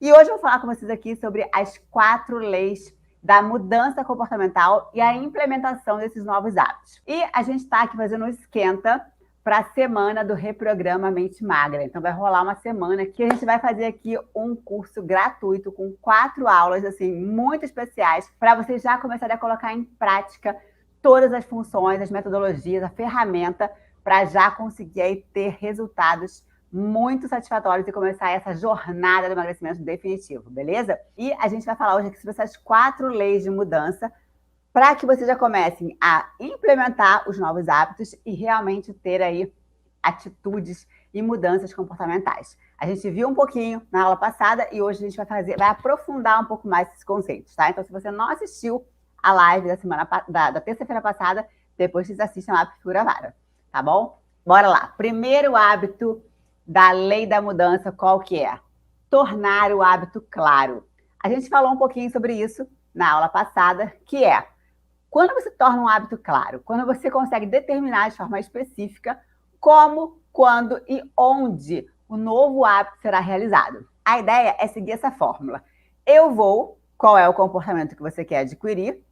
E hoje eu vou falar com vocês aqui sobre as 4 leis da mudança comportamental e a implementação desses novos hábitos. E a gente está aqui fazendo um esquenta para a semana do Reprograma Mente Magra. Então vai rolar uma semana que a gente vai fazer aqui um curso gratuito com 4 aulas assim muito especiais para vocês já começarem a colocar em prática todas as funções, as metodologias, a ferramenta para já conseguir aí ter resultados muito satisfatórios e começar essa jornada do emagrecimento definitivo, beleza? E a gente vai falar hoje aqui sobre essas 4 leis de mudança para que vocês já comecem a implementar os novos hábitos e realmente ter aí atitudes e mudanças comportamentais. A gente viu um pouquinho na aula passada e hoje a gente vai aprofundar um pouco mais esses conceitos, tá? Então, se você não assistiu a live da terça-feira passada, depois vocês assistam lá para gravada, tá bom? Bora lá. Primeiro hábito da lei da mudança, qual que é? Tornar o hábito claro. A gente falou um pouquinho sobre isso na aula passada, que é quando você torna um hábito claro, quando você consegue determinar de forma específica como, quando e onde o novo hábito será realizado. A ideia é seguir essa fórmula. Eu vou, qual é o comportamento que você quer adquirir,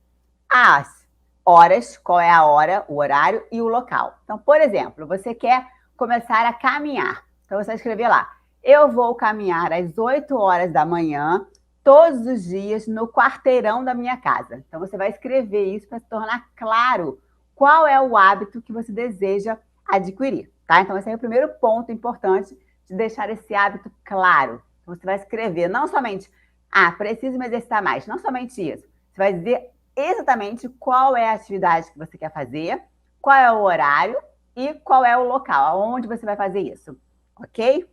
as horas, qual é a hora, o horário e o local. Então, por exemplo, você quer começar a caminhar. Então, você vai escrever lá, eu vou caminhar às 8 horas da manhã, todos os dias, no quarteirão da minha casa. Então, você vai escrever isso para se tornar claro qual é o hábito que você deseja adquirir, tá? Então, esse é o primeiro ponto importante de deixar esse hábito claro. Então, você vai escrever não somente, preciso me exercitar mais, não somente isso. Você vai dizer exatamente qual é a atividade que você quer fazer, qual é o horário e qual é o local, aonde você vai fazer isso, ok?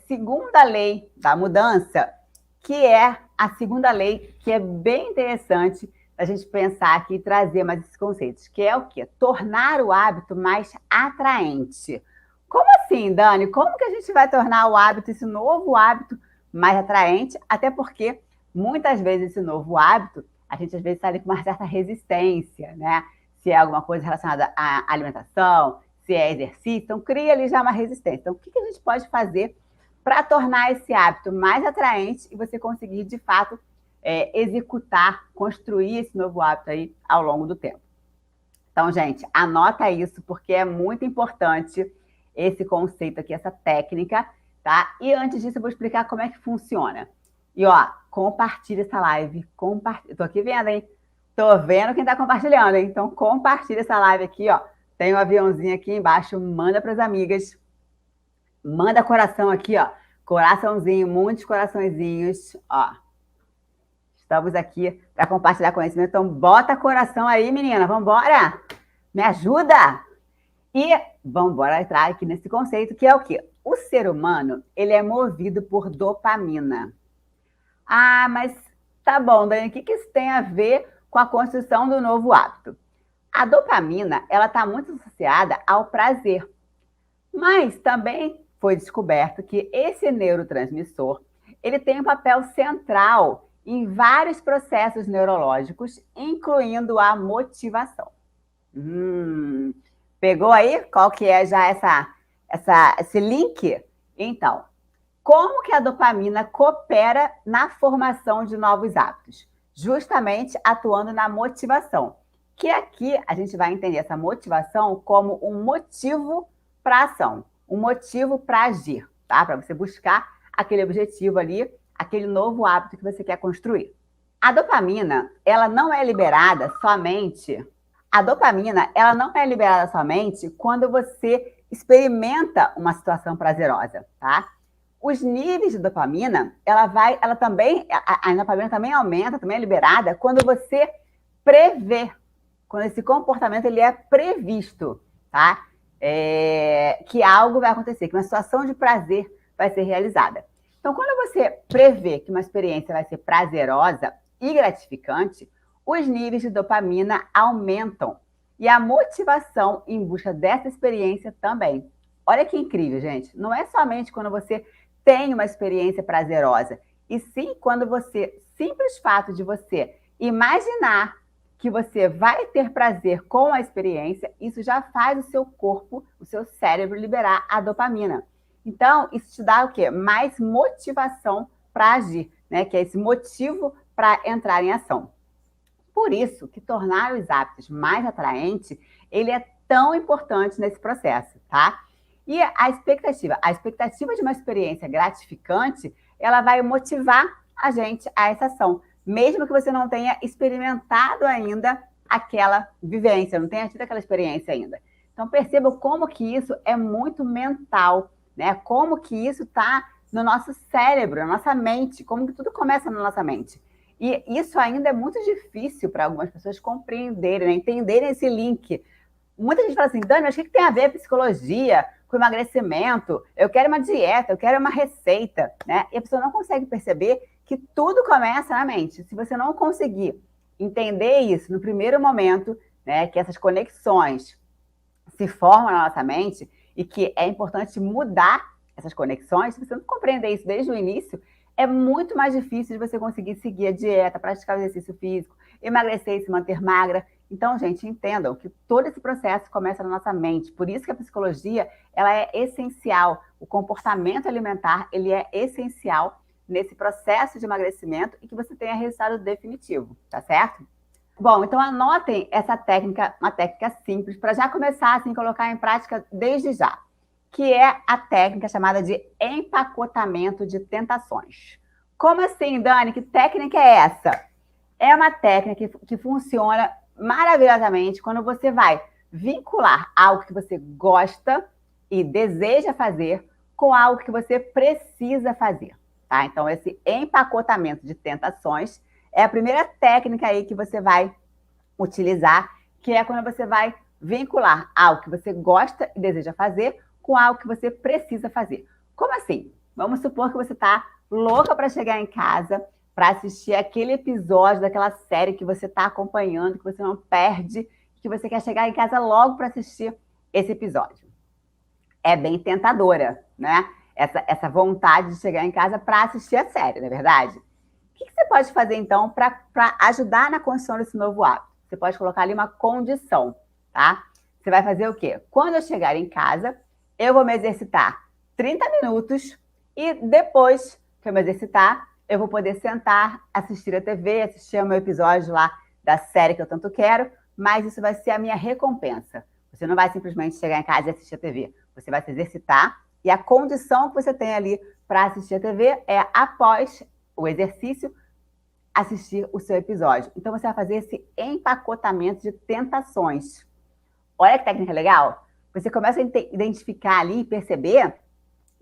Segunda lei da mudança, que é a segunda lei que é bem interessante a gente pensar aqui e trazer mais esses conceitos, que é o quê? Tornar o hábito mais atraente. Como assim, Dani? Como que a gente vai tornar o hábito, esse novo hábito, mais atraente? Até porque muitas vezes esse novo hábito, a gente às vezes está ali com uma certa resistência, né? Se é alguma coisa relacionada à alimentação, se é exercício, então cria ali já uma resistência. Então, o que a gente pode fazer para tornar esse hábito mais atraente e você conseguir, de fato, executar, construir esse novo hábito aí ao longo do tempo? Então, gente, anota isso, porque é muito importante esse conceito aqui, essa técnica, tá? E antes disso, eu vou explicar como é que funciona. E, ó, compartilha essa live. Tô aqui vendo, hein? Tô vendo quem tá compartilhando, hein? Então, compartilha essa live aqui, ó. Tem um aviãozinho aqui embaixo, manda para as amigas. Manda coração aqui, ó. Coraçãozinho, muitos coraçõezinhos, ó. Estamos aqui para compartilhar conhecimento. Então, bota coração aí, menina. Vamos embora? Me ajuda? E vamos embora entrar aqui nesse conceito, que é o quê? O ser humano, ele é movido por dopamina. Mas tá bom, Dani, o que isso tem a ver com a construção do novo hábito? A dopamina, ela está muito associada ao prazer. Mas também foi descoberto que esse neurotransmissor, ele tem um papel central em vários processos neurológicos, incluindo a motivação. Pegou aí qual que é já esse link? Então, como que a dopamina coopera na formação de novos hábitos? Justamente atuando na motivação. Que aqui a gente vai entender essa motivação como um motivo para ação, um motivo para agir, tá? Para você buscar aquele objetivo ali, aquele novo hábito que você quer construir. A dopamina, ela não é liberada somente quando você experimenta uma situação prazerosa, tá? Os níveis de dopamina, a dopamina também aumenta, também é liberada quando você prevê, quando esse comportamento ele é previsto, tá? Que algo vai acontecer, que uma situação de prazer vai ser realizada. Então, quando você prevê que uma experiência vai ser prazerosa e gratificante, os níveis de dopamina aumentam e a motivação em busca dessa experiência também. Olha que incrível, gente. Não é somente quando você tem uma experiência prazerosa, e sim quando simples fato de você imaginar que você vai ter prazer com a experiência, isso já faz o seu corpo, o seu cérebro liberar a dopamina. Então, isso te dá o quê? Mais motivação para agir, né? Que é esse motivo para entrar em ação. Por isso que tornar os hábitos mais atraentes, ele é tão importante nesse processo, tá? E a expectativa de uma experiência gratificante, ela vai motivar a gente a essa ação, mesmo que você não tenha experimentado ainda aquela vivência, não tenha tido aquela experiência ainda. Então perceba como que isso é muito mental, né? Como que isso está no nosso cérebro, na nossa mente, como que tudo começa na nossa mente. E isso ainda é muito difícil para algumas pessoas compreenderem, né? Entenderem esse link. Muita gente fala assim, Dani, mas o que tem a ver a psicologia com emagrecimento? Eu quero uma dieta, eu quero uma receita, né? E a pessoa não consegue perceber que tudo começa na mente. Se você não conseguir entender isso no primeiro momento, né, que essas conexões se formam na nossa mente e que é importante mudar essas conexões, se você não compreender isso desde o início, é muito mais difícil de você conseguir seguir a dieta, praticar o exercício físico, emagrecer e se manter magra. Então, gente, entendam que todo esse processo começa na nossa mente. Por isso que a psicologia, ela é essencial. O comportamento alimentar, ele é essencial nesse processo de emagrecimento e que você tenha resultado definitivo, tá certo? Bom, então anotem essa técnica, uma técnica simples, para já começar assim, colocar em prática desde já, que é a técnica chamada de empacotamento de tentações. Como assim, Dani? Que técnica é essa? É uma técnica que funciona maravilhosamente quando você vai vincular algo que você gosta e deseja fazer com algo que você precisa fazer, tá? Então, esse empacotamento de tentações é a primeira técnica aí que você vai utilizar, que é quando você vai vincular algo que você gosta e deseja fazer com algo que você precisa fazer. Como assim? Vamos supor que você está louca para chegar em casa, para assistir aquele episódio daquela série que você está acompanhando, que você não perde, que você quer chegar em casa logo para assistir esse episódio. É bem tentadora, né? Essa vontade de chegar em casa para assistir a série, não é verdade? O que você pode fazer, então, para ajudar na construção desse novo hábito? Você pode colocar ali uma condição, tá? Você vai fazer o quê? Quando eu chegar em casa, eu vou me exercitar 30 minutos e depois que eu me exercitar, eu vou poder sentar, assistir a TV, assistir ao meu episódio lá da série que eu tanto quero, mas isso vai ser a minha recompensa. Você não vai simplesmente chegar em casa e assistir a TV. Você vai se exercitar e a condição que você tem ali para assistir a TV é, após o exercício, assistir o seu episódio. Então, você vai fazer esse empacotamento de tentações. Olha que técnica legal. Você começa a identificar ali e perceber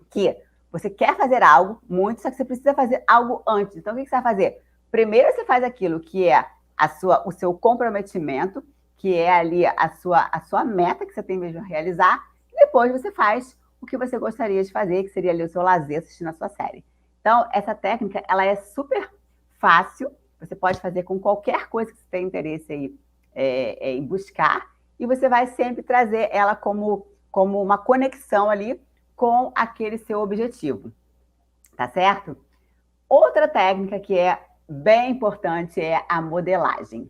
que você quer fazer algo muito, só que você precisa fazer algo antes. Então, o que você vai fazer? Primeiro, você faz aquilo que é o seu comprometimento, que é ali a sua meta que você tem mesmo a realizar, e depois você faz o que você gostaria de fazer, que seria ali o seu lazer assistindo a sua série. Então, essa técnica, ela é super fácil, você pode fazer com qualquer coisa que você tenha interesse aí, em buscar, e você vai sempre trazer ela como uma conexão ali com aquele seu objetivo, tá certo? Outra técnica que é bem importante é a modelagem. O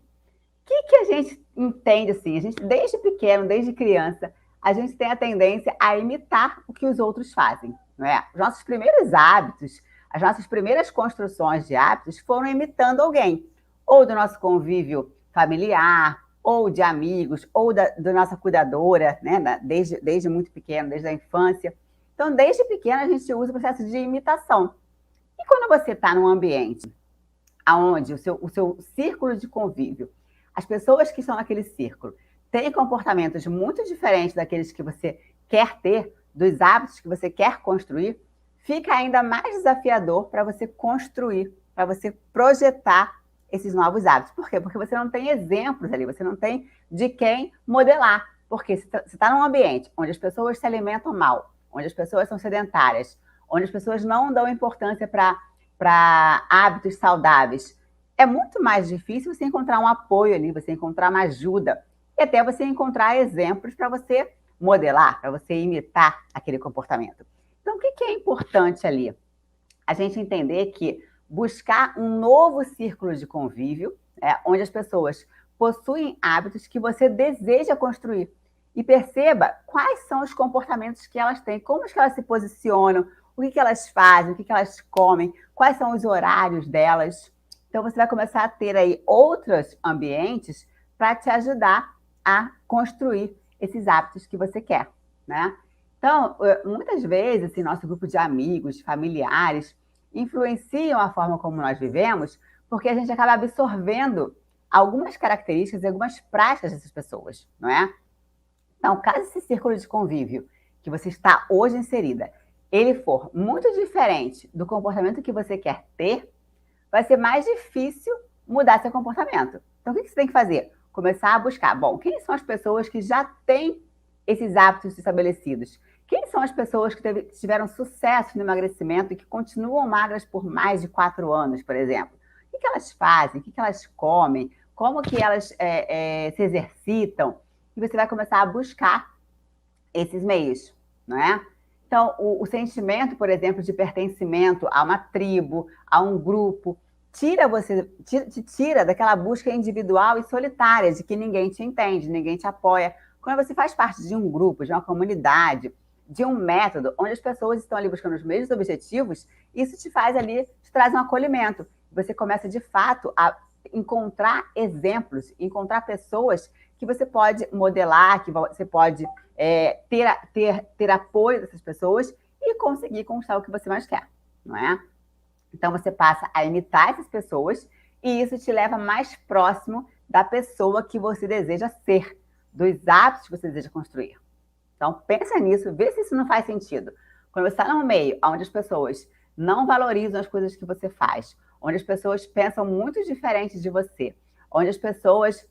que a gente entende assim? A gente, desde pequeno, desde criança, a gente tem a tendência a imitar o que os outros fazem, não é? Os nossos primeiros hábitos, as nossas primeiras construções de hábitos foram imitando alguém, ou do nosso convívio familiar, ou de amigos, ou da nossa cuidadora, né? Desde muito pequeno, desde a infância. Então, desde pequeno, a gente usa o processo de imitação. E quando você está num ambiente onde o seu círculo de convívio, as pessoas que estão naquele círculo, têm comportamentos muito diferentes daqueles que você quer ter, dos hábitos que você quer construir, fica ainda mais desafiador para você construir, para você projetar esses novos hábitos. Por quê? Porque você não tem exemplos ali, você não tem de quem modelar. Porque você está num ambiente onde as pessoas se alimentam mal, onde as pessoas são sedentárias, onde as pessoas não dão importância para hábitos saudáveis, é muito mais difícil você encontrar um apoio ali, você encontrar uma ajuda, e até você encontrar exemplos para você modelar, para você imitar aquele comportamento. Então, o que é importante ali? A gente entender que buscar um novo círculo de convívio, onde as pessoas possuem hábitos que você deseja construir. e perceba quais são os comportamentos que elas têm, como que elas se posicionam, o que elas fazem, o que elas comem, quais são os horários delas. Então, você vai começar a ter aí outros ambientes para te ajudar a construir esses hábitos que você quer, né? Então, muitas vezes, assim, nosso grupo de amigos, familiares, influenciam a forma como nós vivemos, porque a gente acaba absorvendo algumas características e algumas práticas dessas pessoas, não é? Então, caso esse círculo de convívio que você está hoje inserida, ele for muito diferente do comportamento que você quer ter, vai ser mais difícil mudar seu comportamento. Então, o que você tem que fazer? Começar a buscar. Bom, quem são as pessoas que já têm esses hábitos estabelecidos? Quem são as pessoas que tiveram sucesso no emagrecimento e que continuam magras por mais de 4 anos, por exemplo? O que elas fazem? O que elas comem? Como que elas se exercitam? E você vai começar a buscar esses meios, não é? Então, o sentimento, por exemplo, de pertencimento a uma tribo, a um grupo, te tira daquela busca individual e solitária de que ninguém te entende, ninguém te apoia. Quando você faz parte de um grupo, de uma comunidade, de um método, onde as pessoas estão ali buscando os mesmos objetivos, isso te faz ali, te traz um acolhimento. Você começa, de fato, a encontrar exemplos, encontrar pessoas que você pode modelar, que você pode ter apoio dessas pessoas e conseguir conquistar o que você mais quer, não é? Então, você passa a imitar essas pessoas e isso te leva mais próximo da pessoa que você deseja ser, dos hábitos que você deseja construir. Então, pensa nisso, vê se isso não faz sentido. Quando você está num meio onde as pessoas não valorizam as coisas que você faz, onde as pessoas pensam muito diferente de você, onde as pessoas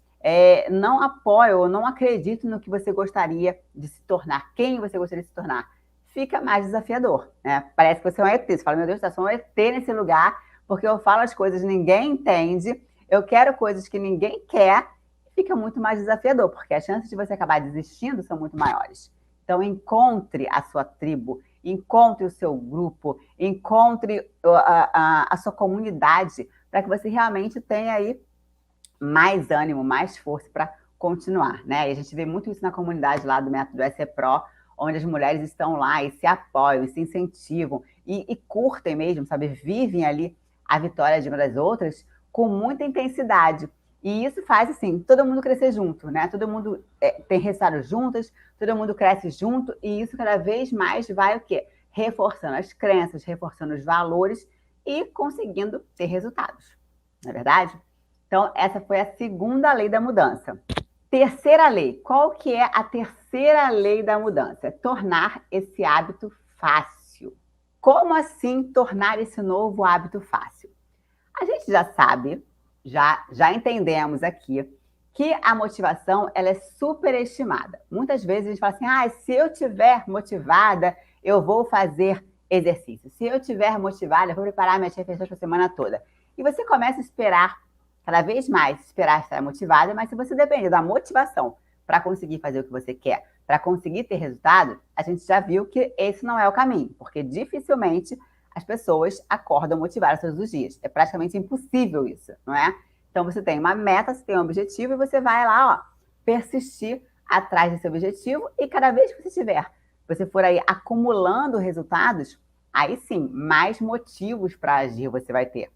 não apoiam ou não acreditam no que você gostaria de se tornar, quem você gostaria de se tornar, fica mais desafiador, né? Parece que você é um ET, você fala, meu Deus, eu sou um ET nesse lugar, porque eu falo as coisas que ninguém entende, eu quero coisas que ninguém quer, fica muito mais desafiador, porque as chances de você acabar desistindo são muito maiores. Então, encontre a sua tribo, encontre o seu grupo, encontre a sua comunidade, para que você realmente tenha aí mais ânimo, mais força para continuar, né? E a gente vê muito isso na comunidade lá do Método SE Pro, onde as mulheres estão lá e se apoiam, e se incentivam, e curtem mesmo, sabe? Vivem ali a vitória de uma das outras com muita intensidade. E isso faz, assim, todo mundo crescer junto, né? Todo mundo tem resultados juntas, todo mundo cresce junto, e isso cada vez mais vai o quê? Reforçando as crenças, reforçando os valores e conseguindo ter resultados, não é verdade? Então, essa foi a segunda lei da mudança. Terceira lei. Qual que é a terceira lei da mudança? Tornar esse hábito fácil. Como assim tornar esse novo hábito fácil? A gente já sabe, já entendemos aqui, que a motivação ela é superestimada. Muitas vezes a gente fala assim, se eu estiver motivada, eu vou fazer exercício. Se eu estiver motivada, eu vou preparar minhas refeições para a semana toda. E você começa a esperar cada vez mais, esperar estar motivada, mas se você depende da motivação para conseguir fazer o que você quer, para conseguir ter resultado, a gente já viu que esse não é o caminho, porque dificilmente as pessoas acordam motivadas todos os dias. É praticamente impossível isso, não é? Então, você tem uma meta, você tem um objetivo e você vai lá, persistir atrás desse objetivo e cada vez que você for aí acumulando resultados, aí sim, mais motivos para agir você vai ter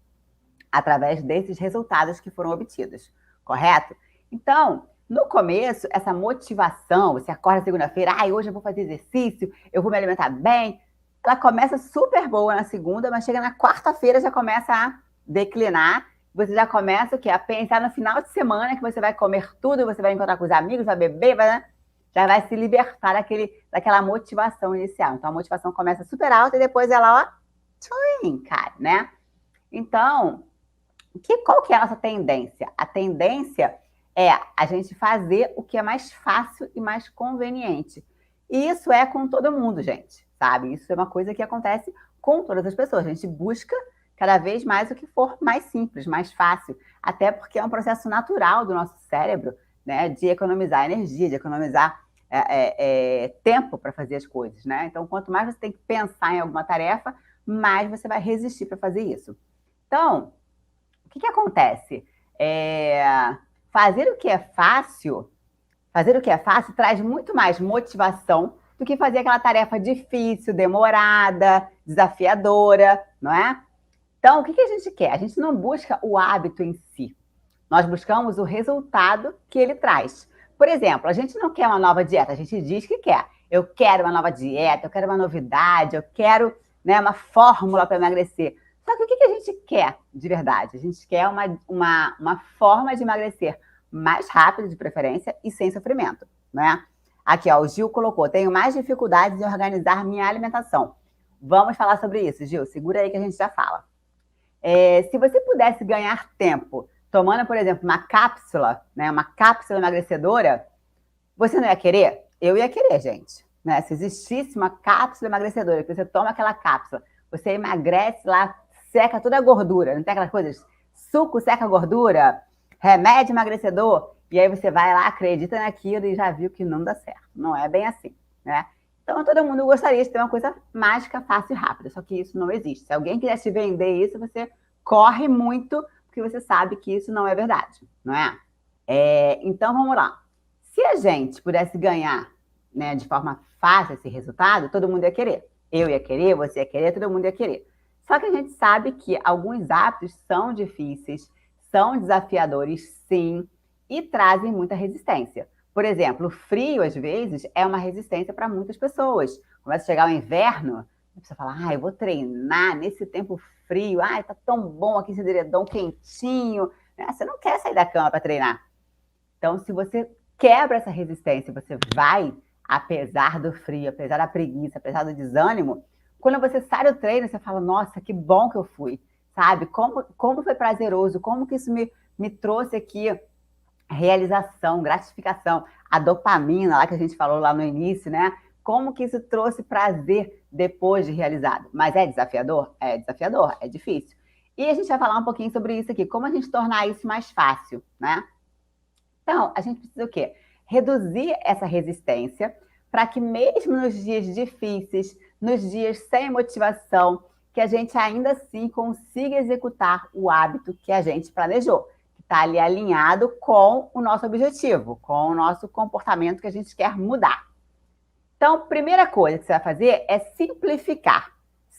através desses resultados que foram obtidos, correto? Então, no começo, essa motivação, você acorda segunda-feira, hoje eu vou fazer exercício, eu vou me alimentar bem, ela começa super boa na segunda, mas chega na quarta-feira já começa a declinar, você já começa o quê? A pensar no final de semana que você vai comer tudo, você vai encontrar com os amigos, vai beber, já vai se libertar daquela motivação inicial. Então, a motivação começa super alta e depois ela, cai, né? Então, qual que é a nossa tendência? A tendência é a gente fazer o que é mais fácil e mais conveniente. E isso é com todo mundo, gente, sabe? Isso é uma coisa que acontece com todas as pessoas. A gente busca cada vez mais o que for mais simples, mais fácil. Até porque é um processo natural do nosso cérebro, né? De economizar energia, de economizar tempo para fazer as coisas, né? Então, quanto mais você tem que pensar em alguma tarefa, mais você vai resistir para fazer isso. Então, o que acontece? Fazer o que é fácil Fazer o que é fácil traz muito mais motivação do que fazer aquela tarefa difícil, demorada, desafiadora, não é? Então, o que a gente quer? A gente não busca o hábito em si. Nós buscamos o resultado que ele traz. Por exemplo, a gente não quer uma nova dieta, a gente diz que quer. Eu quero uma nova dieta, eu quero uma novidade, eu quero, né, uma fórmula para emagrecer. Só que o que a gente quer de verdade? A gente quer uma forma de emagrecer mais rápida, de preferência, e sem sofrimento, né? Aqui, ó, o Gil colocou, tenho mais dificuldades em organizar minha alimentação. Vamos falar sobre isso, Gil. Segura aí que a gente já fala. Se você pudesse ganhar tempo tomando, por exemplo, uma cápsula, né, uma cápsula emagrecedora, você não ia querer? Eu ia querer, gente. Né? Se existisse uma cápsula emagrecedora, que você toma aquela cápsula, você emagrece lá, seca toda a gordura, não tem aquelas coisas? Suco seca a gordura, remédio emagrecedor, e aí você vai lá, acredita naquilo e já viu que não dá certo. Não é bem assim, né? Então, todo mundo gostaria de ter uma coisa mágica, fácil e rápida, só que isso não existe. Se alguém quiser te vender isso, você corre muito, porque você sabe que isso não é verdade, não é? Então, vamos lá. Se a gente pudesse ganhar, né, de forma fácil esse resultado, todo mundo ia querer. Eu ia querer, você ia querer, todo mundo ia querer. Só que a gente sabe que alguns hábitos são difíceis, são desafiadores, sim, e trazem muita resistência. Por exemplo, o frio, às vezes, é uma resistência para muitas pessoas. Começa a chegar o inverno, a pessoa fala, eu vou treinar nesse tempo frio, tá tão bom aqui esse edredom quentinho. Você não quer sair da cama para treinar. Então, se você quebra essa resistência, você vai, apesar do frio, apesar da preguiça, apesar do desânimo, quando você sai do treino, você fala, nossa, que bom que eu fui, sabe? Como foi prazeroso, como que isso me trouxe aqui realização, gratificação, a dopamina lá que a gente falou lá no início, né? Como que isso trouxe prazer depois de realizado. Mas é desafiador? É desafiador, é difícil. E a gente vai falar um pouquinho sobre isso aqui, como a gente tornar isso mais fácil, né? Então, a gente precisa o quê? Reduzir essa resistência para que mesmo nos dias difíceis, nos dias sem motivação, que a gente ainda assim consiga executar o hábito que a gente planejou, que está ali alinhado com o nosso objetivo, com o nosso comportamento que a gente quer mudar. Então, primeira coisa que você vai fazer é simplificar.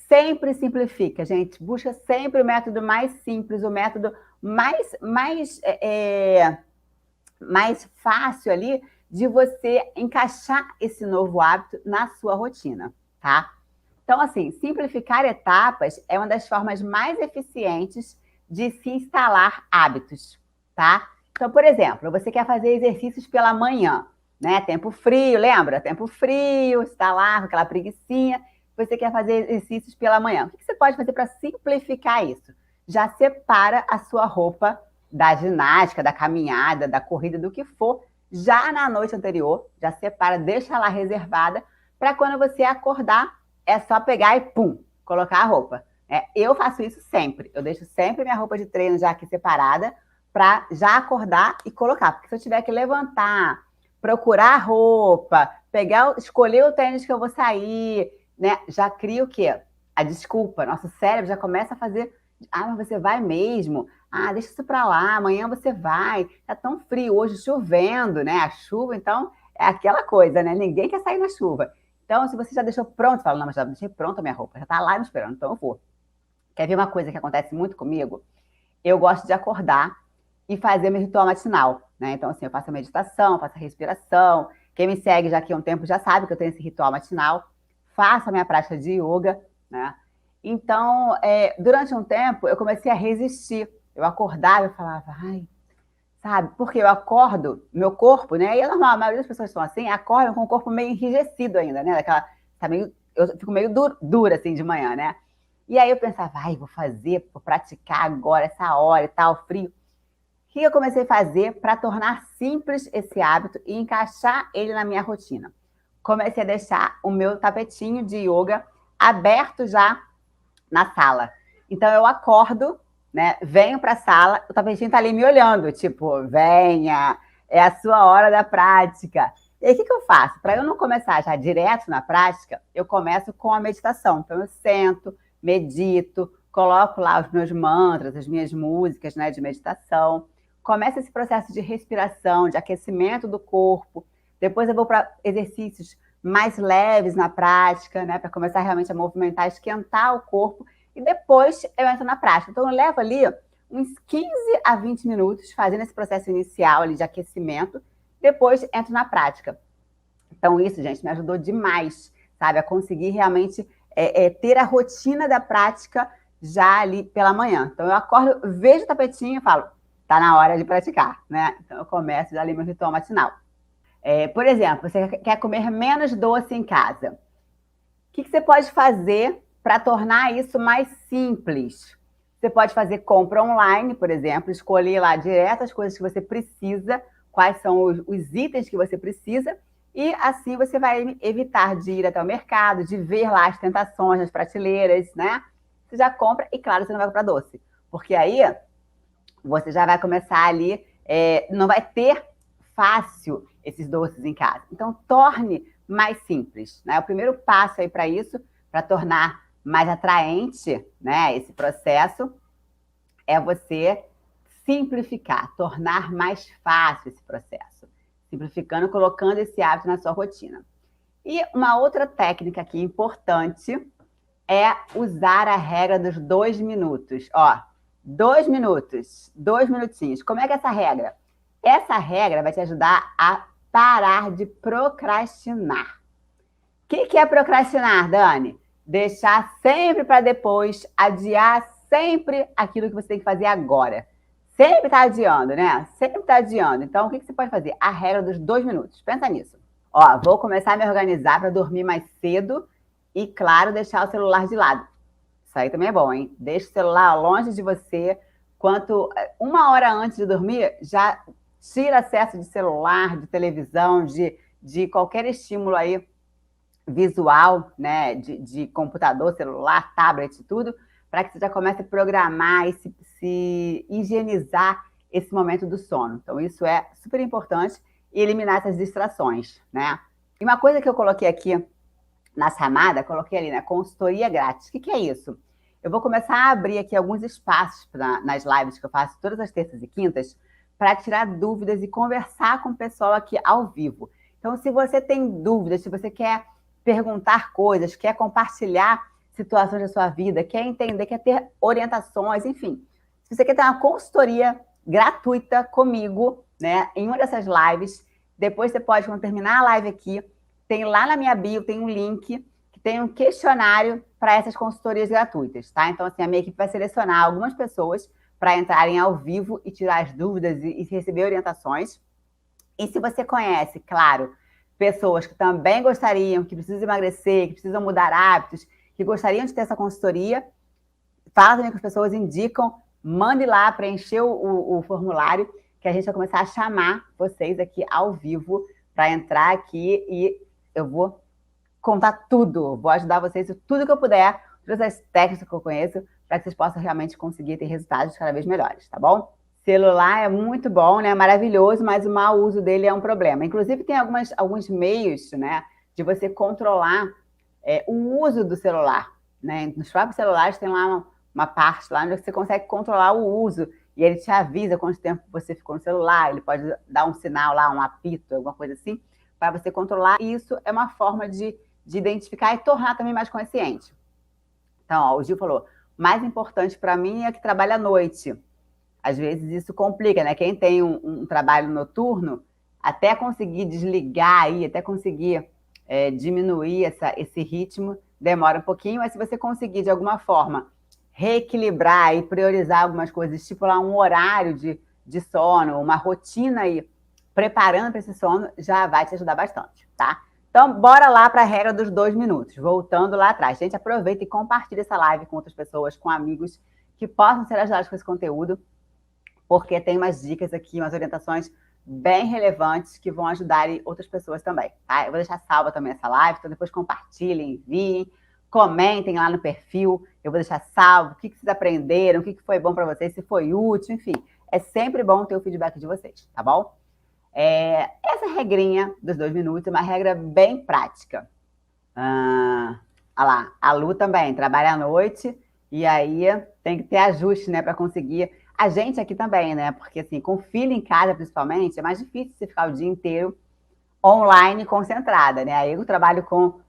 Sempre simplifica, gente. Busca sempre o método mais simples, o método mais fácil ali de você encaixar esse novo hábito na sua rotina, tá? Então, assim, simplificar etapas é uma das formas mais eficientes de se instalar hábitos, tá? Então, por exemplo, você quer fazer exercícios pela manhã, né? Tempo frio, lembra? Tempo frio, está lá com aquela preguicinha, você quer fazer exercícios pela manhã. O que você pode fazer para simplificar isso? Já separa a sua roupa da ginástica, da caminhada, da corrida, do que for, já na noite anterior, já separa, deixa lá reservada, para quando você acordar, é só pegar e pum, colocar a roupa. Eu faço isso sempre, eu deixo sempre minha roupa de treino já aqui separada, para já acordar e colocar, porque se eu tiver que levantar, procurar roupa, escolher o tênis que eu vou sair, né, já cria o quê? A desculpa, nosso cérebro já começa a fazer, mas você vai mesmo? Deixa isso para lá, amanhã você vai. Tá tão frio hoje, chovendo, né? A chuva, então, é aquela coisa, né? Ninguém quer sair na chuva. Então, se você já deixou pronto, fala, não, mas já deixei pronta a minha roupa, já tá lá me esperando, então eu vou. Quer ver uma coisa que acontece muito comigo? Eu gosto de acordar e fazer meu ritual matinal, né? Então, assim, eu faço a meditação, faço a respiração. Quem me segue já aqui há um tempo já sabe que eu tenho esse ritual matinal. Faço a minha prática de yoga, né? Então, durante um tempo, eu comecei a resistir. Eu acordava e falava, sabe? Porque eu acordo, meu corpo, né? E é normal, a maioria das pessoas estão assim, acordam com o corpo meio enrijecido ainda, né? Eu fico meio dura, assim, de manhã, né? E aí eu pensava, vou praticar agora, essa hora e tal, frio. O que eu comecei a fazer para tornar simples esse hábito e encaixar ele na minha rotina? Comecei a deixar o meu tapetinho de yoga aberto já na sala. Então, eu acordo, né? Venho para a sala, o tapetinho está ali me olhando, tipo, venha, é a sua hora da prática. E aí, o que eu faço? Para eu não começar já direto na prática, eu começo com a meditação. Então, eu sento, medito, coloco lá os meus mantras, as minhas músicas, né, de meditação, começa esse processo de respiração, de aquecimento do corpo. Depois eu vou para exercícios mais leves na prática, né? Para começar realmente a movimentar, esquentar o corpo. E depois eu entro na prática. Então eu levo ali uns 15 a 20 minutos fazendo esse processo inicial ali de aquecimento. Depois entro na prática. Então isso, gente, me ajudou demais, sabe? A conseguir realmente ter a rotina da prática já ali pela manhã. Então eu acordo, vejo o tapetinho e falo, tá na hora de praticar, né? Então eu começo já ali meu ritual matinal. Por exemplo, você quer comer menos doce em casa. O que você pode fazer para tornar isso mais simples? Você pode fazer compra online, por exemplo, escolher lá direto as coisas que você precisa, quais são os itens que você precisa, e assim você vai evitar de ir até o mercado, de ver lá as tentações nas prateleiras, né? Você já compra e, claro, você não vai comprar doce. Porque aí você já vai começar ali, não vai ter fácil esses doces em casa. Então, torne mais simples, né? O primeiro passo aí para isso, para tornar mais atraente, né, esse processo, é você simplificar, tornar mais fácil esse processo. Simplificando, colocando esse hábito na sua rotina. E uma outra técnica aqui importante é usar a regra dos 2 minutos. Ó, 2 minutos, 2 minutinhos. Como é que é essa regra? Essa regra vai te ajudar a parar de procrastinar. O que é procrastinar, Dani? Deixar sempre para depois, adiar sempre aquilo que você tem que fazer agora. Sempre está adiando, né? Sempre está adiando. Então, o que você pode fazer? A regra dos 2 minutos. Pensa nisso. Ó, vou começar a me organizar para dormir mais cedo e, claro, deixar o celular de lado. Isso aí também é bom, hein? Deixa o celular longe de você. Uma hora antes de dormir, já tira acesso de celular, de televisão, de qualquer estímulo aí visual, né? De computador, celular, tablet e tudo, para que você já comece a programar e se higienizar esse momento do sono. Então, isso é super importante e eliminar essas distrações, né? E uma coisa que eu coloquei aqui na chamada, coloquei ali, né? Consultoria grátis. O que é isso? Eu vou começar a abrir aqui alguns espaços nas lives que eu faço todas as terças e quintas para tirar dúvidas e conversar com o pessoal aqui ao vivo. Então, se você tem dúvidas, se você quer perguntar coisas, quer compartilhar situações da sua vida, quer entender, quer ter orientações, enfim. Se você quer ter uma consultoria gratuita comigo, né, em uma dessas lives, depois você pode, quando terminar a live aqui, tem lá na minha bio, tem um link, que tem um questionário para essas consultorias gratuitas, tá? Então, assim, a minha equipe vai selecionar algumas pessoas para entrarem ao vivo e tirar as dúvidas e receber orientações. E se você conhece, claro, pessoas que também gostariam, que precisam emagrecer, que precisam mudar hábitos, que gostariam de ter essa consultoria, fala também com as pessoas, indicam, mande lá preencher o formulário, que a gente vai começar a chamar vocês aqui ao vivo para entrar aqui e eu vou contar tudo, vou ajudar vocês tudo que eu puder, todas as técnicas que eu conheço, para que vocês possam realmente conseguir ter resultados cada vez melhores, tá bom? Celular é muito bom, né? Maravilhoso, mas o mau uso dele é um problema. Inclusive, tem alguns meios, né, de você controlar o uso do celular, né? Nos próprios celulares tem lá uma parte lá onde você consegue controlar o uso e ele te avisa quanto tempo você ficou no celular, ele pode dar um sinal lá, um apito, alguma coisa assim, para você controlar. E isso é uma forma de identificar e tornar também mais consciente. Então, ó, o Gil falou, mais importante para mim é que trabalha à noite. Às vezes isso complica, né? Quem tem um trabalho noturno, até conseguir desligar aí, até conseguir diminuir esse ritmo, demora um pouquinho, mas se você conseguir, de alguma forma, reequilibrar e priorizar algumas coisas, estipular um horário de sono, uma rotina aí, preparando para esse sono, já vai te ajudar bastante, tá? Então, bora lá para a regra dos 2 minutos, voltando lá atrás. Gente, aproveita e compartilha essa live com outras pessoas, com amigos que possam ser ajudados com esse conteúdo, porque tem umas dicas aqui, umas orientações bem relevantes que vão ajudar outras pessoas também, tá? Eu vou deixar salva também essa live, então depois compartilhem, enviem, comentem lá no perfil, eu vou deixar salvo o que vocês aprenderam, o que foi bom para vocês, se foi útil, enfim. É sempre bom ter o feedback de vocês, tá bom? Essa regrinha dos 2 minutos é uma regra bem prática. Olha lá, a Lu também trabalha à noite E aí tem que ter ajuste, né, para conseguir. A gente aqui também, né? Porque assim, com filho em casa, principalmente, é mais difícil você ficar o dia inteiro online concentrada, né? Aí eu trabalho com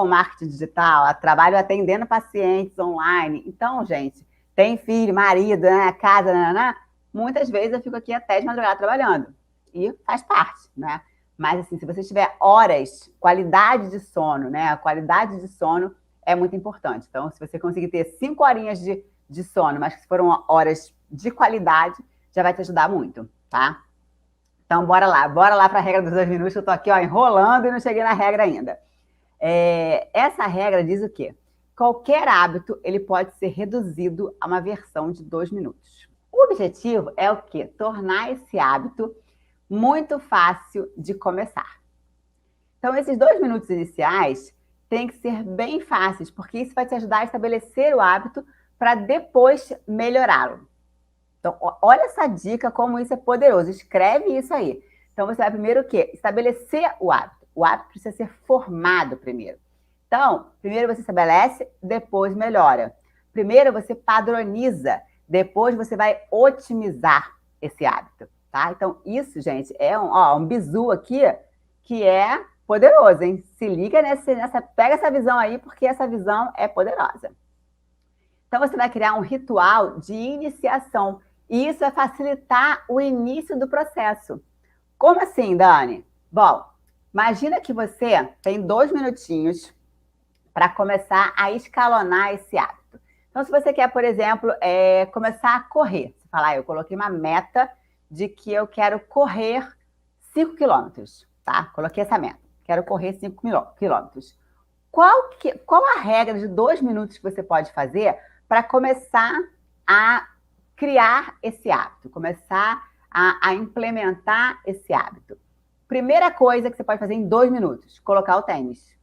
marketing digital, eu trabalho atendendo pacientes online. Então, gente, tem filho, marido, né, casa, né? Muitas vezes eu fico aqui até de madrugada trabalhando. E faz parte, né? Mas assim, se você tiver horas, qualidade de sono, né? A qualidade de sono é muito importante. Então, se você conseguir ter 5 horinhas de sono, mas que foram horas de qualidade, já vai te ajudar muito, tá? Então, bora lá para a regra dos 2 minutos, que eu tô aqui ó, enrolando e não cheguei na regra ainda. Essa regra diz o quê? Qualquer hábito, ele pode ser reduzido a uma versão de 2 minutos. O objetivo é o quê? Tornar esse hábito muito fácil de começar. Então, esses 2 minutos iniciais têm que ser bem fáceis, porque isso vai te ajudar a estabelecer o hábito para depois melhorá-lo. Então, olha essa dica, como isso é poderoso. Escreve isso aí. Então, você vai primeiro o quê? Estabelecer o hábito. O hábito precisa ser formado primeiro. Então, primeiro você estabelece, depois melhora. Primeiro você padroniza, depois você vai otimizar esse hábito, tá? Então, isso, gente, é um bizu aqui que é poderoso, hein? Se liga pega essa visão aí, porque essa visão é poderosa. Então, você vai criar um ritual de iniciação. E isso vai facilitar o início do processo. Como assim, Dani? Bom, imagina que você tem 2 minutinhos para começar a escalonar esse hábito. Então, se você quer, por exemplo, começar a correr, você fala, eu coloquei uma meta de que eu quero correr 5 quilômetros, tá? Coloquei essa meta, quero correr 5 quilômetros. Qual a regra de 2 minutos que você pode fazer para começar a criar esse hábito, começar a implementar esse hábito? Primeira coisa que você pode fazer em 2 minutos, colocar o tênis.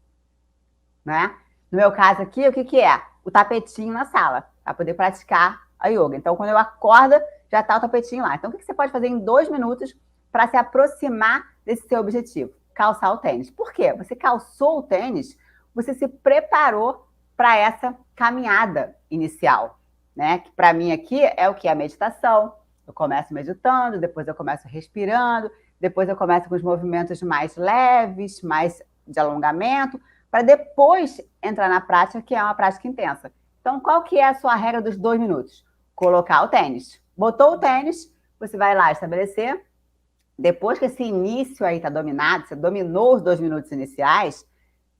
Né? No meu caso aqui, o que é? O tapetinho na sala, para poder praticar a yoga. Então, quando eu acordo, já está o tapetinho lá. Então, o que você pode fazer em 2 minutos para se aproximar desse seu objetivo? Calçar o tênis. Por quê? Você calçou o tênis, você se preparou para essa caminhada inicial, né? Que para mim aqui é o que? A meditação. Eu começo meditando, depois eu começo respirando, depois eu começo com os movimentos mais leves, mais de alongamento, para depois entrar na prática, que é uma prática intensa. Então, qual que é a sua regra dos 2 minutos? Colocar o tênis. Botou o tênis, você vai lá estabelecer. Depois que esse início aí está dominado, você dominou os 2 minutos iniciais,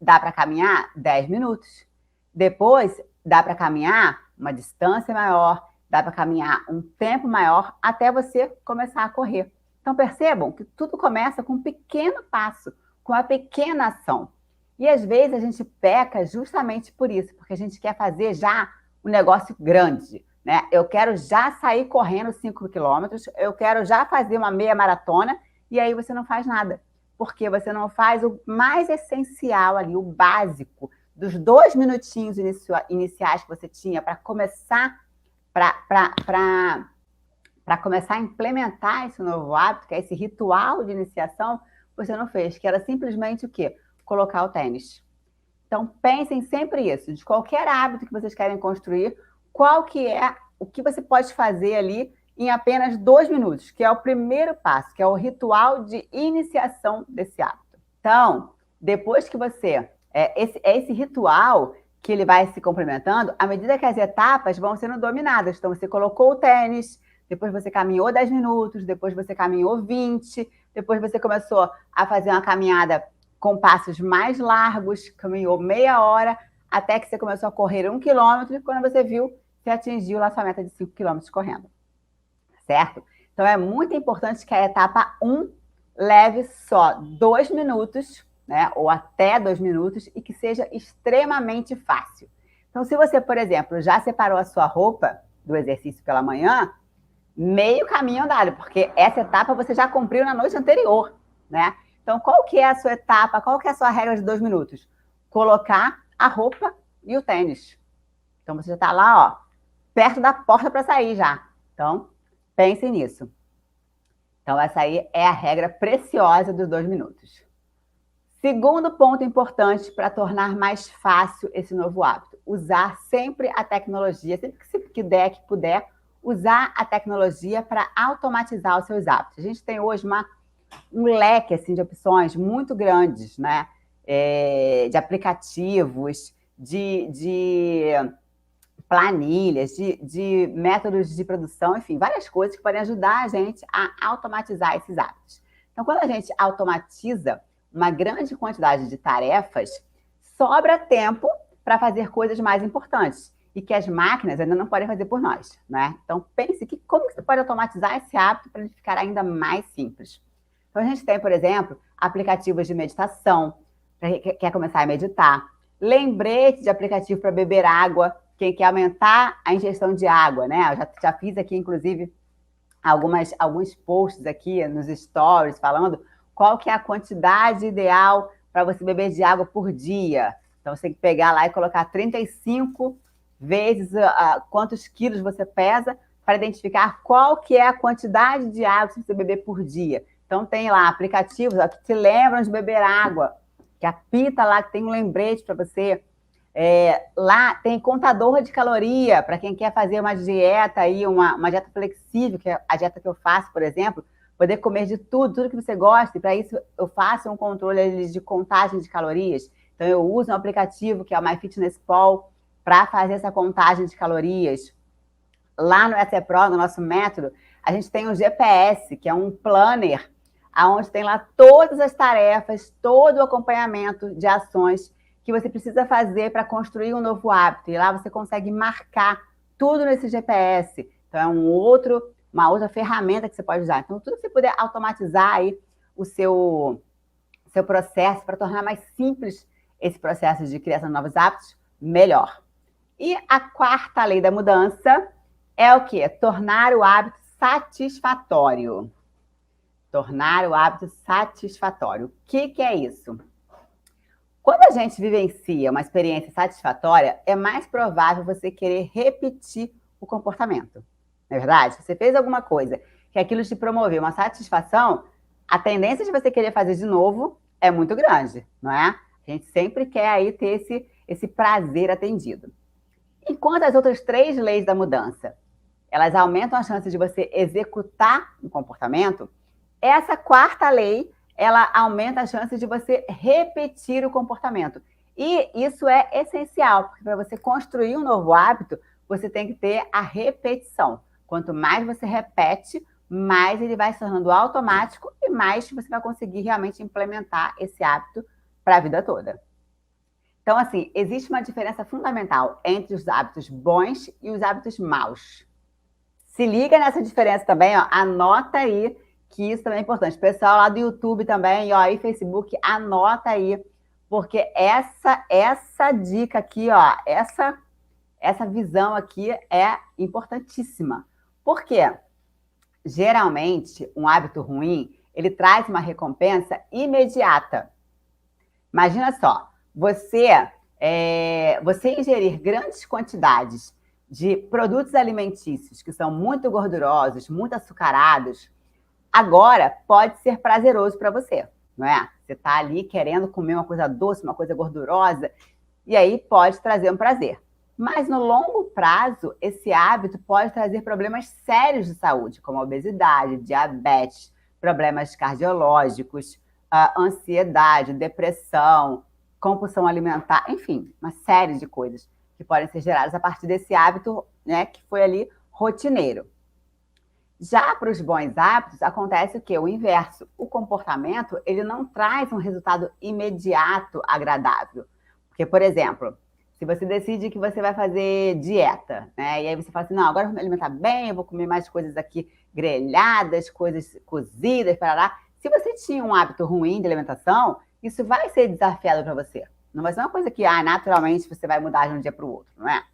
dá para caminhar 10 minutos. Depois, dá para caminhar uma distância maior, dá para caminhar um tempo maior, até você começar a correr. Então, percebam que tudo começa com um pequeno passo, com uma pequena ação. E às vezes a gente peca justamente por isso, porque a gente quer fazer já um negócio grande, né? Eu quero já sair correndo 5 quilômetros, eu quero já fazer uma meia maratona, e aí você não faz nada. Porque você não faz o mais essencial ali, o básico, dos 2 minutinhos iniciais que você tinha para começar, para começar a implementar esse novo hábito, que é esse ritual de iniciação, você não fez, que era simplesmente o quê? Colocar o tênis. Então, pensem sempre isso, de qualquer hábito que vocês querem construir, qual que é o que você pode fazer ali em apenas 2 minutos, que é o primeiro passo, que é o ritual de iniciação desse hábito. Então, depois que você... esse ritual que ele vai se complementando, à medida que as etapas vão sendo dominadas. Então, você colocou o tênis, depois você caminhou 10 minutos, depois você caminhou 20, depois você começou a fazer uma caminhada com passos mais largos, caminhou meia hora, até que você começou a correr 1 quilômetro, e quando você viu, você atingiu lá sua meta de 5 quilômetros correndo. Certo? Então, é muito importante que a etapa 1 leve só 2 minutos, né? Ou até 2 minutos, e que seja extremamente fácil. Então, se você, por exemplo, já separou a sua roupa do exercício pela manhã, meio caminho andado, porque essa etapa você já cumpriu na noite anterior, né? Então, qual que é a sua etapa, qual que é a sua regra de 2 minutos? Colocar a roupa e o tênis. Então, você já está lá, ó, perto da porta para sair já. Então, pensem nisso. Então, essa aí é a regra preciosa dos 2 minutos. Segundo ponto importante para tornar mais fácil esse novo hábito, usar sempre a tecnologia, sempre que der, que puder, usar a tecnologia para automatizar os seus hábitos. A gente tem hoje um leque assim, de opções muito grandes, né? De aplicativos, de planilhas, de métodos de produção, enfim, várias coisas que podem ajudar a gente a automatizar esses hábitos. Então, quando a gente automatiza uma grande quantidade de tarefas, sobra tempo para fazer coisas mais importantes e que as máquinas ainda não podem fazer por nós, né? Então, pense como que você pode automatizar esse hábito para ele ficar ainda mais simples. Então, a gente tem, por exemplo, aplicativos de meditação, para quem quer começar a meditar, lembrete de aplicativo para beber água, quem quer aumentar a ingestão de água, né? Eu já fiz aqui, inclusive, alguns posts aqui nos stories falando qual que é a quantidade ideal para você beber de água por dia. Então, você tem que pegar lá e colocar 35 vezes quantos quilos você pesa para identificar qual que é a quantidade de água que você beber por dia. Então, tem lá aplicativos que te lembram de beber água, que apita lá, que tem um lembrete para você. Lá tem contador de caloria, para quem quer fazer uma dieta, aí, uma dieta flexível, que é a dieta que eu faço, por exemplo, poder comer de tudo que você gosta, e para isso eu faço um controle de contagem de calorias. Então, eu uso um aplicativo, que é o MyFitnessPal, para fazer essa contagem de calorias. Lá no EC Pro, no nosso método, a gente tem um GPS, que é um planner, onde tem lá todas as tarefas, todo o acompanhamento de ações que você precisa fazer para construir um novo hábito. E lá você consegue marcar tudo nesse GPS. Então, é uma outra ferramenta que você pode usar. Então, tudo que você puder automatizar aí o seu processo para tornar mais simples esse processo de criação de novos hábitos, melhor. E a quarta lei da mudança é o quê? Tornar o hábito satisfatório. Tornar o hábito satisfatório. O que é isso? Quando a gente vivencia uma experiência satisfatória, é mais provável você querer repetir o comportamento. Não é verdade? Se você fez alguma coisa que aquilo te promoveu uma satisfação, a tendência de você querer fazer de novo é muito grande, não é? A gente sempre quer aí ter esse prazer atendido. Enquanto as outras 3 leis da mudança, elas aumentam a chance de você executar um comportamento, essa quarta lei, ela aumenta a chance de você repetir o comportamento. E isso é essencial, porque para você construir um novo hábito, você tem que ter a repetição. Quanto mais você repete, mais ele vai se tornando automático e mais você vai conseguir realmente implementar esse hábito para a vida toda. Então, assim, existe uma diferença fundamental entre os hábitos bons e os hábitos maus. Se liga nessa diferença também, ó, anota aí, que isso também é importante. Pessoal lá do YouTube também, ó, e Facebook, anota aí, porque essa dica aqui, ó, essa visão aqui é importantíssima. Por quê? Geralmente, um hábito ruim, ele traz uma recompensa imediata. Imagina só, você ingerir grandes quantidades de produtos alimentícios que são muito gordurosos, muito açucarados, agora pode ser prazeroso para você, não é? Você está ali querendo comer uma coisa doce, uma coisa gordurosa, e aí pode trazer um prazer. Mas no longo prazo, esse hábito pode trazer problemas sérios de saúde, como obesidade, diabetes, problemas cardiológicos, ansiedade, depressão, compulsão alimentar, enfim, uma série de coisas que podem ser geradas a partir desse hábito, né, que foi ali rotineiro. Já para os bons hábitos, acontece o quê? O inverso. O comportamento, ele não traz um resultado imediato agradável. Porque, por exemplo, se você decide que você vai fazer dieta, né? E aí você fala assim, não, agora eu vou me alimentar bem, eu vou comer mais coisas aqui grelhadas, coisas cozidas, parará. Se você tinha um hábito ruim de alimentação, isso vai ser desafiado para você. Não vai ser uma coisa que, naturalmente, você vai mudar de um dia para o outro, não é?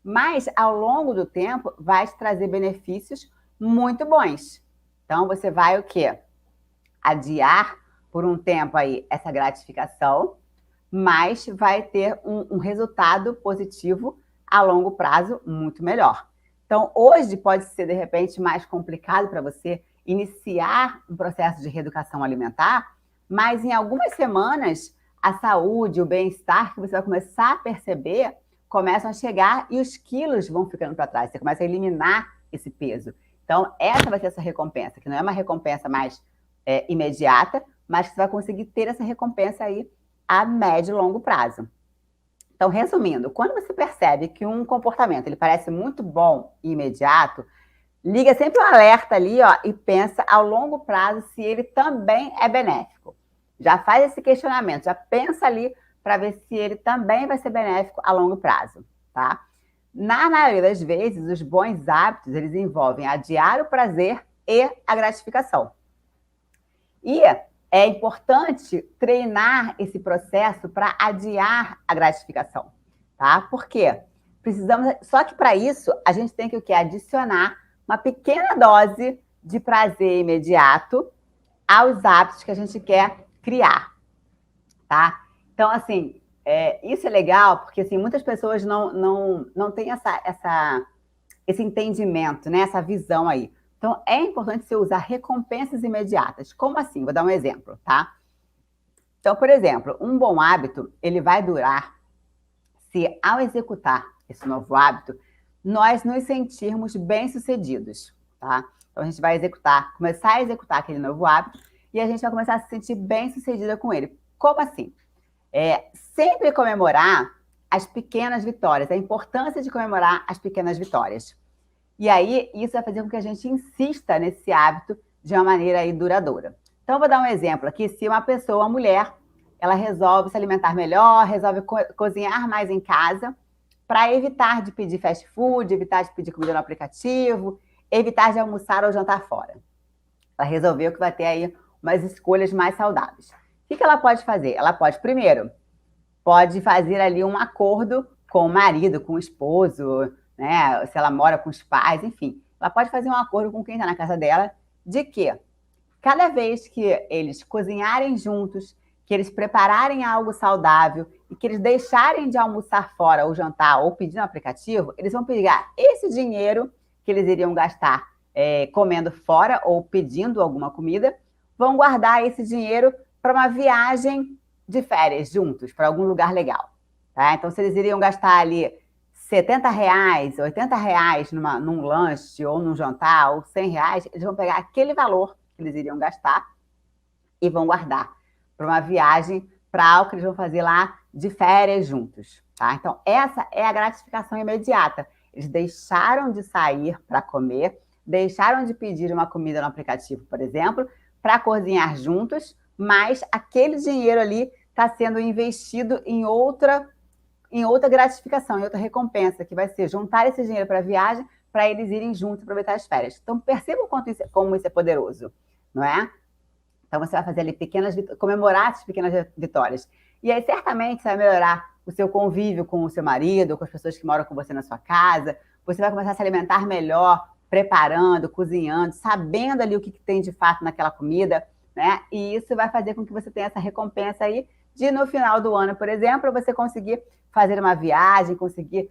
Mas, ao longo do tempo, vai te trazer benefícios muito bons. Então, você vai o quê? Adiar por um tempo aí essa gratificação, mas vai ter um resultado positivo a longo prazo muito melhor. Então, hoje pode ser, de repente, mais complicado para você iniciar um processo de reeducação alimentar, mas em algumas semanas, a saúde, o bem-estar que você vai começar a perceber começam a chegar e os quilos vão ficando para trás. Você começa a eliminar esse peso. Então, essa vai ser essa recompensa, que não é uma recompensa mais imediata, mas que você vai conseguir ter essa recompensa aí a médio e longo prazo. Então, resumindo, quando você percebe que um comportamento ele parece muito bom e imediato, liga sempre um alerta ali, ó, e pensa ao longo prazo se ele também é benéfico. Já faz esse questionamento, já pensa ali para ver se ele também vai ser benéfico a longo prazo, tá? Na maioria das vezes, os bons hábitos, eles envolvem adiar o prazer e a gratificação. E é importante treinar esse processo para adiar a gratificação, tá? Por quê? Só que para isso, a gente tem que o quê? Adicionar uma pequena dose de prazer imediato aos hábitos que a gente quer criar, tá? Então, assim, isso é legal porque assim, muitas pessoas não têm esse entendimento, né? Essa visão aí. Então, é importante você usar recompensas imediatas. Como assim? Vou dar um exemplo, tá? Então, por exemplo, um bom hábito, ele vai durar se, ao executar esse novo hábito, nós nos sentirmos bem-sucedidos, tá? Então, a gente vai começar a executar aquele novo hábito e a gente vai começar a se sentir bem-sucedida com ele. Como assim? Sempre comemorar as pequenas vitórias, a importância de comemorar as pequenas vitórias. E aí, isso vai fazer com que a gente insista nesse hábito de uma maneira aí duradoura. Então, vou dar um exemplo aqui. Se uma pessoa, uma mulher, ela resolve se alimentar melhor, resolve cozinhar mais em casa, para evitar de pedir fast food, evitar de pedir comida no aplicativo, evitar de almoçar ou jantar fora. Ela resolveu que vai ter aí umas escolhas mais saudáveis. O que ela pode fazer? Ela pode fazer ali um acordo com o marido, com o esposo, né? Se ela mora com os pais, enfim. Ela pode fazer um acordo com quem está na casa dela de que cada vez que eles cozinharem juntos, que eles prepararem algo saudável e que eles deixarem de almoçar fora ou jantar ou pedir no aplicativo, eles vão pegar esse dinheiro que eles iriam gastar comendo fora ou pedindo alguma comida, vão guardar esse dinheiro para uma viagem de férias juntos, para algum lugar legal. Tá? Então, se eles iriam gastar ali R$70, R$80 num lanche ou num jantar, ou R$100, eles vão pegar aquele valor que eles iriam gastar e vão guardar para uma viagem, para algo que eles vão fazer lá de férias juntos. Tá? Então, essa é a gratificação imediata. Eles deixaram de sair para comer, deixaram de pedir uma comida no aplicativo, por exemplo, para cozinhar juntos, mas aquele dinheiro ali está sendo investido em outra gratificação, em outra recompensa, que vai ser juntar esse dinheiro para a viagem, para eles irem juntos aproveitar as férias. Então, percebam como isso é poderoso, não é? Então, você vai fazer ali comemorar essas pequenas vitórias. E aí, certamente, você vai melhorar o seu convívio com o seu marido, com as pessoas que moram com você na sua casa. Você vai começar a se alimentar melhor, preparando, cozinhando, sabendo ali o que tem de fato naquela comida, né? E isso vai fazer com que você tenha essa recompensa aí de, no final do ano, por exemplo, você conseguir fazer uma viagem, conseguir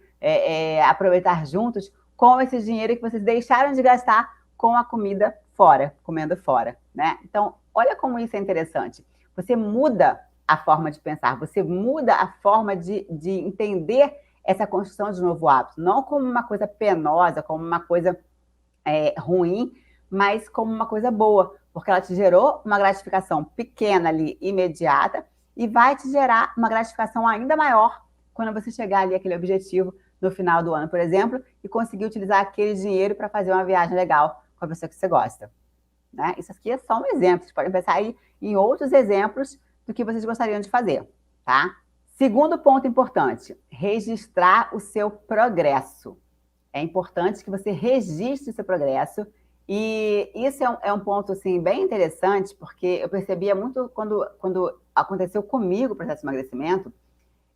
aproveitar juntos com esse dinheiro que vocês deixaram de gastar com a comida fora, comendo fora, né? Então, olha como isso é interessante. Você muda a forma de pensar, você muda a forma de entender essa construção de novo hábito, não como uma coisa penosa, como uma coisa ruim, mas como uma coisa boa, porque ela te gerou uma gratificação pequena ali, imediata, e vai te gerar uma gratificação ainda maior quando você chegar ali àquele objetivo no final do ano, por exemplo, e conseguir utilizar aquele dinheiro para fazer uma viagem legal com a pessoa que você gosta. Né? Isso aqui é só um exemplo, vocês podem pensar aí em outros exemplos do que vocês gostariam de fazer, tá? Segundo ponto importante, registrar o seu progresso. É importante que você registre o seu progresso, e isso é um ponto assim, bem interessante, porque eu percebia muito quando aconteceu comigo o processo de emagrecimento,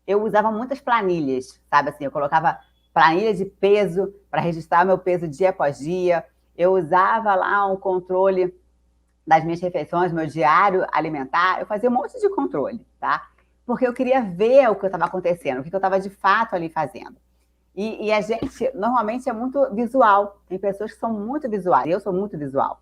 eu usava muitas planilhas, sabe assim, eu colocava planilha de peso para registrar meu peso dia após dia, eu usava lá um controle das minhas refeições, meu diário alimentar, eu fazia um monte de controle, tá? Porque eu queria ver o que estava acontecendo, o que eu estava de fato ali fazendo. E a gente, normalmente, é muito visual. Tem pessoas que são muito visuais. Eu sou muito visual.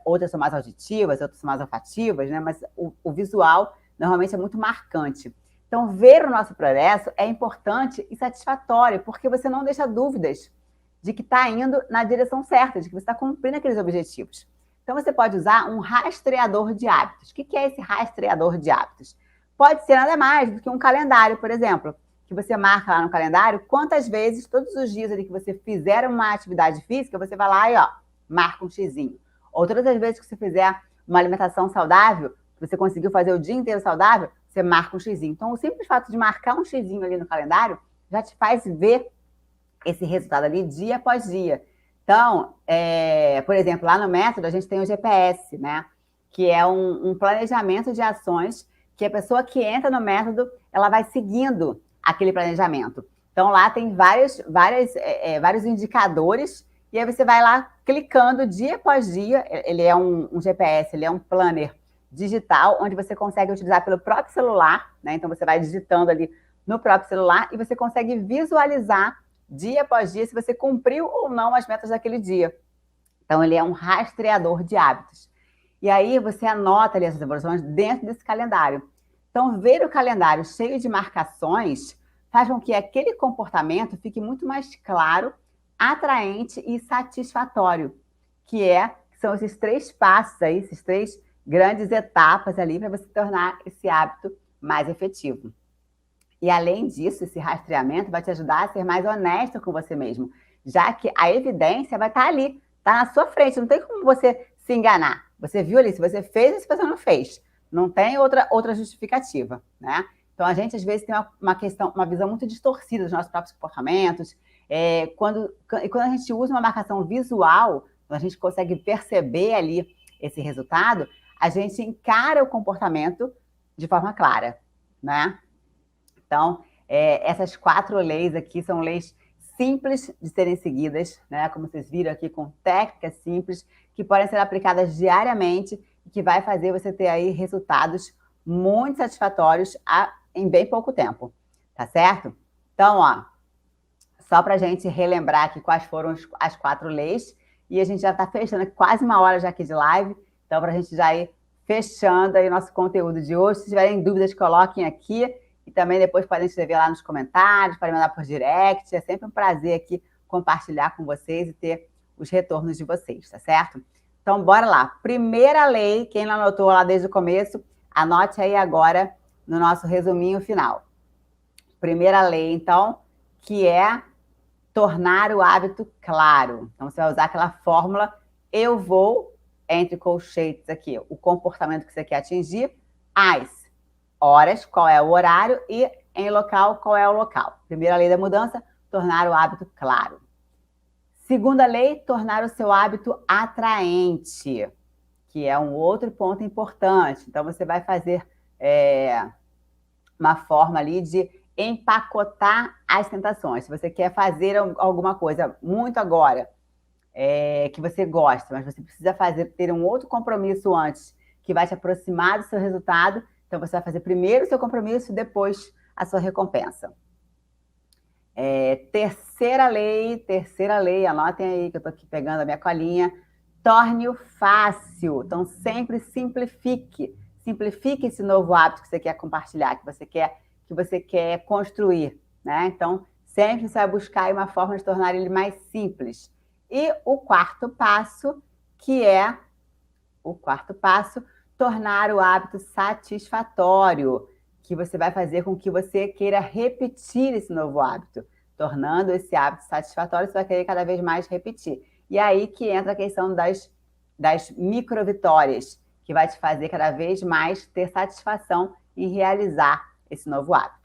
Outras são mais auditivas, outras são mais olfativas, né? Mas o visual, normalmente, é muito marcante. Então, ver o nosso progresso é importante e satisfatório, porque você não deixa dúvidas de que está indo na direção certa, de que você está cumprindo aqueles objetivos. Então, você pode usar um rastreador de hábitos. O que é esse rastreador de hábitos? Pode ser nada mais do que um calendário, por exemplo, que você marca lá no calendário quantas vezes, todos os dias ali que você fizer uma atividade física, você vai lá e marca um xizinho. Ou todas as vezes que você fizer uma alimentação saudável, que você conseguiu fazer o dia inteiro saudável, você marca um xizinho. Então, o simples fato de marcar um xizinho ali no calendário já te faz ver esse resultado ali dia após dia. Então, por exemplo, lá no método a gente tem o GPS, né? Que é um planejamento de ações que a pessoa que entra no método, ela vai seguindo aquele planejamento. Então, lá tem vários indicadores e aí você vai lá clicando dia após dia. Ele é um GPS, ele é um planner digital, onde você consegue utilizar pelo próprio celular, né? Então, você vai digitando ali no próprio celular e você consegue visualizar dia após dia se você cumpriu ou não as metas daquele dia. Então, ele é um rastreador de hábitos. E aí, você anota ali essas evoluções dentro desse calendário. Então, ver o calendário cheio de marcações faz com que aquele comportamento fique muito mais claro, atraente e satisfatório, que são esses 3 passos aí, esses 3 grandes etapas ali para você tornar esse hábito mais efetivo. E além disso, esse rastreamento vai te ajudar a ser mais honesto com você mesmo, já que a evidência vai estar ali, está na sua frente, não tem como você se enganar. Você viu ali, se você fez ou se você não fez. Não tem outra justificativa, né? Então, a gente, às vezes, tem uma visão muito distorcida dos nossos próprios comportamentos. Quando a gente usa uma marcação visual, quando a gente consegue perceber ali esse resultado, a gente encara o comportamento de forma clara, né? Então, essas 4 leis aqui são leis simples de serem seguidas, né? Como vocês viram aqui, com técnicas simples, que podem ser aplicadas diariamente e que vai fazer você ter aí resultados muito satisfatórios em bem pouco tempo, tá certo? Então, só para a gente relembrar aqui quais foram as 4 leis, e a gente já está fechando quase 1 hora já aqui de live, então para a gente já ir fechando aí o nosso conteúdo de hoje. Se tiverem dúvidas, coloquem aqui. E também depois podem escrever lá nos comentários, podem mandar por direct. É sempre um prazer aqui compartilhar com vocês e ter os retornos de vocês, tá certo? Então, bora lá. Primeira lei, quem não anotou lá desde o começo, anote aí agora no nosso resuminho final. Primeira lei, então, que é tornar o hábito claro. Então, você vai usar aquela fórmula, eu vou, entre colchetes aqui, o comportamento que você quer atingir, as horas, qual é o horário, e em local, qual é o local. Primeira lei da mudança, tornar o hábito claro. Segunda lei, tornar o seu hábito atraente, que é um outro ponto importante. Então, você vai fazer uma forma ali de empacotar as tentações. Se você quer fazer alguma coisa muito agora, que você gosta, mas você precisa ter um outro compromisso antes, que vai te aproximar do seu resultado. Então, você vai fazer primeiro o seu compromisso, depois a sua recompensa. Terceira lei, anotem aí que eu estou aqui pegando a minha colinha. Torne-o fácil. Então, sempre simplifique. Simplifique esse novo hábito que você quer compartilhar, que você quer construir, né? Então, sempre você vai buscar uma forma de tornar ele mais simples. E o quarto passo, tornar o hábito satisfatório, que você vai fazer com que você queira repetir esse novo hábito. Tornando esse hábito satisfatório, você vai querer cada vez mais repetir. E aí que entra a questão das micro-vitórias, que vai te fazer cada vez mais ter satisfação em realizar esse novo hábito.